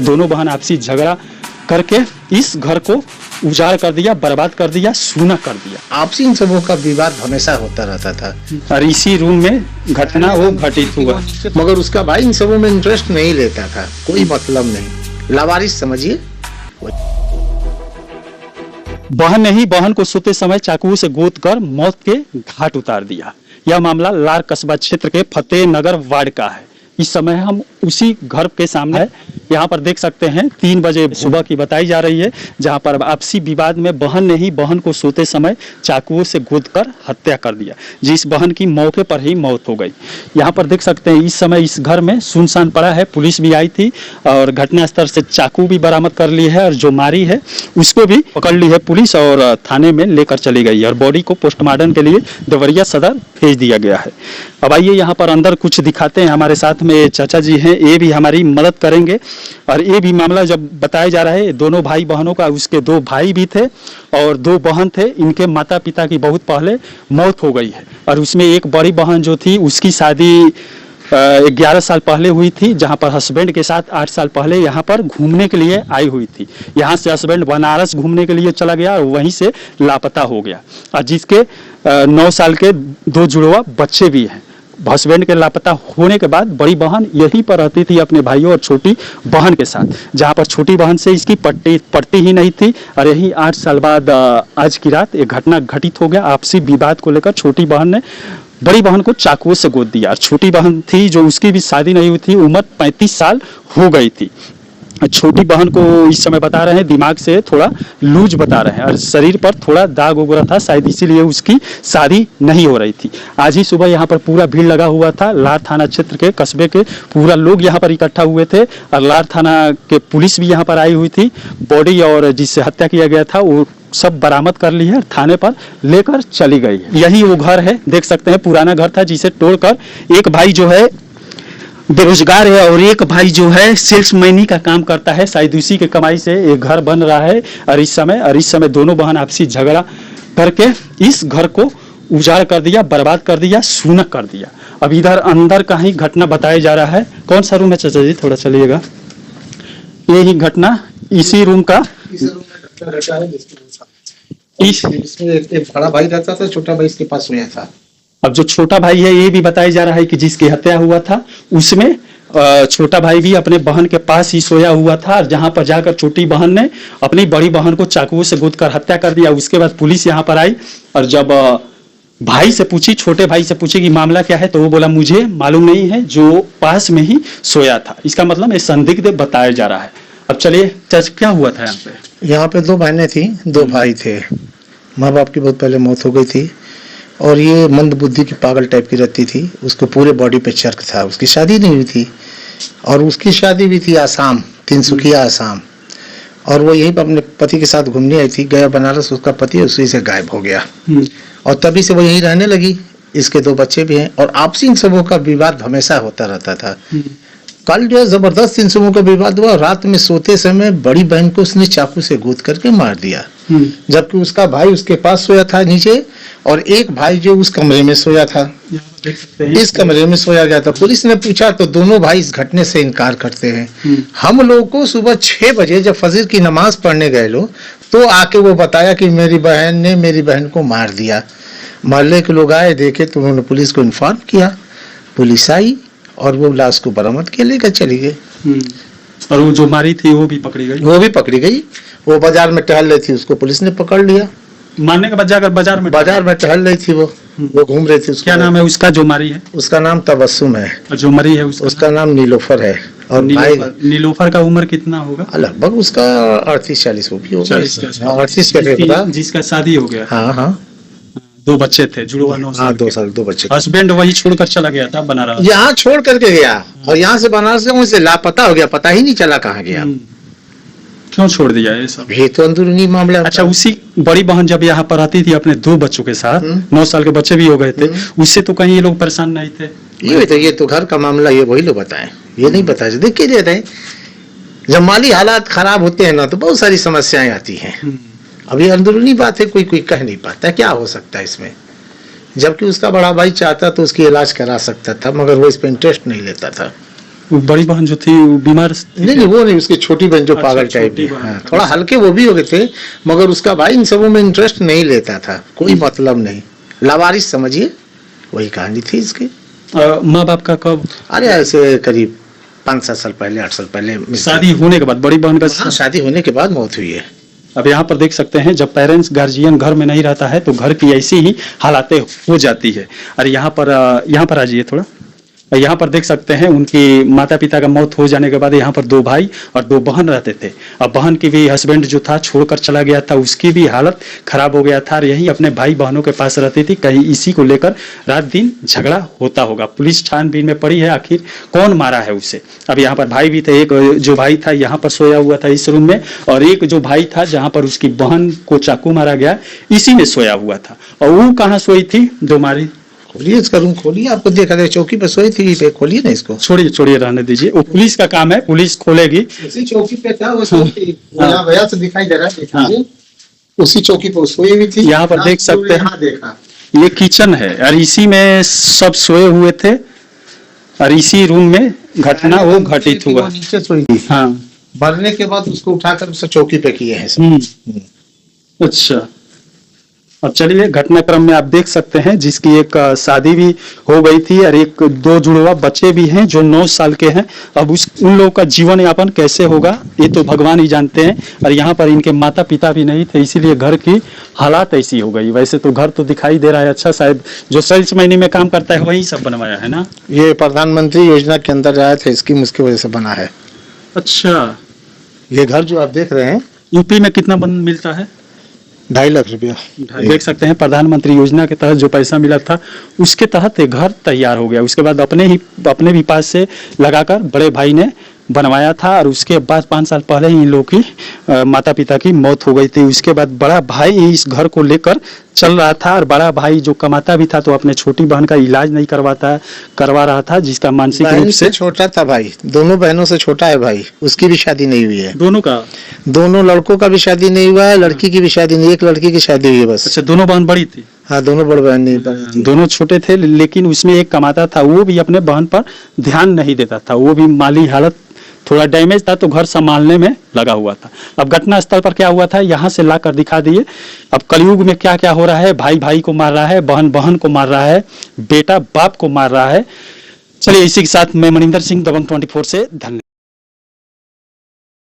दोनों बहन आपसी झगड़ा करके इस घर को उजाड़ कर दिया, बर्बाद कर दिया, सूना कर दिया। आपसी इन सबों का विवाद हमेशा होता रहता था और इसी रूम में घटना वो घटित हुआ। मगर उसका भाई इन सबों में इंटरेस्ट नहीं लेता था, कोई मतलब नहीं, लावारिस समझिए। बहन ने ही बहन को सोते समय चाकू से गोद कर मौत के घाट उतार दिया। यह मामला लार कस्बा क्षेत्र के फतेह नगर वार्ड का है। इस समय हम उसी घर के सामने है। यहाँ पर देख सकते हैं 3 बजे सुबह की बताई जा रही है, जहाँ पर आपसी विवाद में बहन ने ही बहन को सोते समय चाकुओं से गोदकर हत्या कर दिया, जिस बहन की मौके पर ही मौत हो गई। यहाँ पर देख सकते हैं इस समय इस घर में सुनसान पड़ा है। पुलिस भी आई थी और घटनास्थल से चाकू भी बरामद कर ली है और जो मारी है उसको भी पकड़ ली है पुलिस और थाने में लेकर चली गई और बॉडी को पोस्टमार्टम के लिए देवरिया सदर भेज दिया गया है। अब आइए यहाँ पर अंदर कुछ दिखाते हैं। हमारे साथ में चाचा जी हैं, ये भी हमारी मदद करेंगे। और ये भी मामला जब बताया जा रहा है दोनों भाई बहनों का, उसके 2 भाई भी थे और 2 बहन थे। इनके माता पिता की बहुत पहले मौत हो गई है और उसमें एक बड़ी बहन जो थी उसकी शादी 11 साल पहले हुई थी, जहां पर हस्बैंड के साथ 8 साल पहले यहाँ पर घूमने के लिए आई हुई थी। यहाँ से हस्बैंड बनारस घूमने के लिए चला गया और वहीं से लापता हो गया और जिसके 9 साल के 2 जुड़वा बच्चे भी हैं। हस्बैंड के लापता होने के बाद बड़ी बहन यहीं पर रहती थी अपने भाइयों और छोटी बहन के साथ, जहां पर छोटी बहन से इसकी पड़ती ही नहीं थी। और यही 8 साल बाद आज की रात एक घटना घटित हो गया। आपसी विवाद को लेकर छोटी बहन ने बड़ी बहन को चाकुओं से गोद दिया। छोटी बहन थी जो उसकी भी शादी नहीं हुई थी, उम्र 35 साल हो गई थी। छोटी बहन को इस समय बता रहे हैं दिमाग से थोड़ा लूज बता रहे हैं और शरीर पर थोड़ा दाग उगरा था, शायद इसीलिए उसकी शादी नहीं हो रही थी। आज ही सुबह यहाँ पर पूरा भीड़ लगा हुआ था। लार थाना क्षेत्र के कस्बे के पूरा लोग यहाँ पर इकट्ठा हुए थे और लार थाना के पुलिस भी यहाँ पर आई हुई थी। बॉडी और जिससे हत्या किया गया था वो सब बरामद कर ली है, थाने पर लेकर चली गई है। यही वो घर है, देख सकते हैं पुराना घर था जिसे तोड़कर एक भाई जो है बेरोजगार है और एक भाई जो है सेल्समैनी का काम करता है। शायद उसी के कमाई से एक घर बन रहा है और इस समय दोनों बहन आपसी झगड़ा करके इस घर को उजाड़ कर दिया, बर्बाद कर दिया, सूना कर दिया। अब इधर अंदर का ही घटना बताया जा रहा है। कौन सा रूम है चाचा जी, थोड़ा चलिएगा। यही घटना इसी रूम का, इसमें एक बड़ा भाई रहता था, छोटा भाई इसके पास सोया था। अब जो छोटा भाई है ये भी बताया जा रहा है कि जिसकी हत्या हुआ था उसमें छोटा भाई भी अपने बहन के पास ही सोया हुआ था और जहां पर जाकर छोटी बहन ने अपनी बड़ी बहन को चाकुओं से गोदकर हत्या कर दिया। उसके बाद पुलिस यहां पर आई और जब भाई से पूछी, छोटे भाई से पूछी कि मामला क्या है, तो वो बोला मुझे मालूम नहीं है, जो पास में ही सोया था। इसका मतलब ये संदिग्ध बताया जा रहा है। अब चलिए क्या हुआ था यहाँ पे? यहाँ पे 2 बहनें थी, 2 भाई थे। माँ बाप की बहुत पहले मौत हो गई थी और ये मंद बुद्धि की पागल टाइप की रहती थी। उसको पूरे बॉडी पे चर्क था। उसकी शादी नहीं हुई थी और उसकी शादी भी थी आसाम, तिनसुकिया आसाम, और वो यहीं पर अपने पति के साथ घूमने आई थी। गया बनारस, उसका पति उसी से गायब हो गया और तभी से वो यहीं रहने लगी। इसके 2 बच्चे भी हैं और आपसी इन सबों का विवाद हमेशा होता रहता था। कल जो है जबरदस्त इन सबों का विवाद हुआ। रात में सोते समय बड़ी बहन को उसने चाकू से गोद करके मार दिया, जबकि उसका भाई उसके पास सोया था नीचे और एक भाई जो उस कमरे में सोया था, इस कमरे में सोया गया था। पुलिस ने पूछा तो दोनों भाई इस घटने से इनकार करते हैं। हम लोग को सुबह 6 बजे जब फजर की नमाज पढ़ने गए लोग, तो आके वो बताया कि मेरी बहन ने मेरी बहन को मार दिया। मोहल्ले के लोग आए, देखे तो उन्होंने पुलिस को इन्फॉर्म किया। पुलिस आई और वो लाश को बरामद के लेकर चली गई। और वो जो मारी थी वो भी पकड़ी गई? वो भी पकड़ी गई। वो बाजार में टहल रही थी, उसको पुलिस ने पकड़ लिया। मारने के बाद जाकर बाजार में टहल रही थी, वो घूम रही थी। क्या नाम है उसका जो मारी है? उसका नाम तबस्सुम है और जो मरी है उसका नाम नीलोफर है। और नीलोफर का उम्र कितना होगा? लगभग उसका 38-40 होगा। 38 का, जिसका शादी हो गया। हाँ 2 बच्चे थे, जुड़वा 9 साल। 2 साल 2 बच्चे। हस्बैंड वही छोड़कर चला गया था बनारस। यहाँ छोड़ करके गया और यहाँ से बनारस से लापता हो गया, पता ही नहीं चला कहाँ गया। क्यों छोड़ दिया ये सब? ये तो अंदरूनी मामला। अच्छा, उसी बड़ी बहन जब यहाँ पर रहती थी अपने 2 बच्चों के साथ, 9 साल के बच्चे भी हो गए थे, उससे तो कहीं ये लोग परेशान नहीं थे? ये तो घर का मामला, ये वही लोग बताए, ये नहीं बताए। देख के देते हैं जब माली हालात खराब होते हैं ना तो बहुत सारी समस्याएं आती हैं। अब ये अंदरूनी बात है, कोई कह नहीं पाता क्या हो सकता है इसमें। जबकि उसका बड़ा भाई चाहता तो उसकी इलाज करा सकता था, मगर वो इस पे इंटरेस्ट नहीं लेता था। वो बड़ी बहन जो थी वो बीमार नहीं नहीं, वो नहीं, उसकी छोटी बहन जो अच्छा, पागल टाइप छोटी की, बहन। हाँ, थोड़ा हल्के वो भी हो गए थे, मगर उसका भाई इन सबों में इंटरेस्ट नहीं लेता था, कोई मतलब नहीं, लावारिस समझिए, वही कहानी थी इसकी। माँ बाप का कब अरे ऐसे करीब 5-7 साल पहले, 8 साल पहले शादी होने के बाद बड़ी बहन का हाँ, शादी होने के बाद मौत हुई है। अब यहाँ पर देख सकते हैं जब पेरेंट्स गार्जियन घर में नहीं रहता है तो घर की ऐसी ही हालातें हो जाती है। और यहाँ पर आ जाइए थोड़ा। यहाँ पर देख सकते हैं उनकी माता पिता का मौत हो जाने के बाद यहाँ पर 2 भाई और 2 बहन रहते थे। अब बहन की भी हस्बैंड जो था छोड़कर चला गया था, उसकी भी हालत खराब हो गया था और यही अपने भाई बहनों के पास रहती थी। कहीं इसी को लेकर रात दिन झगड़ा होता होगा। पुलिस छानबीन में पड़ी है आखिर कौन मारा है उसे। अब यहाँ पर भाई भी थे, एक जो भाई था यहाँ पर सोया हुआ था इस रूम में, और एक जो भाई था जहाँ पर उसकी बहन को चाकू मारा गया इसी में सोया हुआ था। और वो कहाँ सोई थी जो मारी? खोलिए इसका रूम, खोलिए, आपको देखा जाए चौकी पर सोई थी, पे खोलिए ना इसको। छोड़िए रहने दीजिए, वो पुलिस का काम है, पुलिस खोलेगी। उसी चौकी पे था वो, सोई यहाँ भैया से दिखाई दे रहा है, देखिए उसी चौकी पर सोई हुई थी। यहाँ पर देख सकते हैं, यहाँ देखा, ये किचन है और इसी में सब सोए हुए थे और इसी रूम में घटना वो घटित हुआ। नीचे सोई थी, हाँ, मरने के बाद उसको उठाकर उसे चौकी पे किए हैं सब। अच्छा। अब चलिए घटनाक्रम में आप देख सकते हैं जिसकी एक शादी भी हो गई थी और 2 जुड़वा बच्चे भी हैं जो 9 साल के हैं। अब उन लोगों का जीवन यापन कैसे होगा ये तो भगवान ही जानते हैं। और यहाँ पर इनके माता पिता भी नहीं थे, इसीलिए घर की हालात ऐसी हो गई। वैसे तो घर तो दिखाई दे रहा है अच्छा, शायद जो सेल्स महीने में काम करता है वही सब बनवाया है ना। ये प्रधानमंत्री योजना के अंदर आया था, स्कीम उसकी वजह से बना है। अच्छा, ये घर जो आप देख रहे हैं यूपी में कितना मिलता है? 2.5 लाख रुपया। देख सकते हैं प्रधानमंत्री योजना के तहत जो पैसा मिला था उसके तहत एक घर तैयार हो गया। उसके बाद अपने भी पास से लगाकर बड़े भाई ने बनवाया था और उसके बाद 5 साल पहले ही इन लोगों की माता पिता की मौत हो गई थी। उसके बाद बड़ा भाई इस घर को लेकर चल रहा था और बड़ा भाई जो कमाता भी था तो अपने छोटी बहन का इलाज नहीं करवा रहा था, जिसका मानसिक रूप से छोटा था भाई, दोनों बहनों से छोटा है भाई, उसकी भी शादी नहीं हुई है। दोनों लड़कों का भी शादी नहीं हुआ है, लड़की की भी शादी नहीं, एक लड़की की शादी हुई है बस। अच्छा, दोनों बहन बड़ी थी? हाँ, दोनों बड़ बहन नहीं, दोनों छोटे थे, लेकिन उसमें एक कमाता था, वो भी अपने बहन पर ध्यान नहीं देता था, वो भी माली हालत थोड़ा डैमेज था तो घर संभालने में लगा हुआ था। अब घटना स्थल पर क्या हुआ था यहाँ से लाकर दिखा दिए। अब कलयुग में क्या क्या हो रहा है, भाई भाई को मार रहा है, बहन बहन को मार रहा है, बेटा बाप को मार रहा है। चलिए इसी के साथ मैं मनिंदर सिंह, दबंग 24 से धन्यवाद।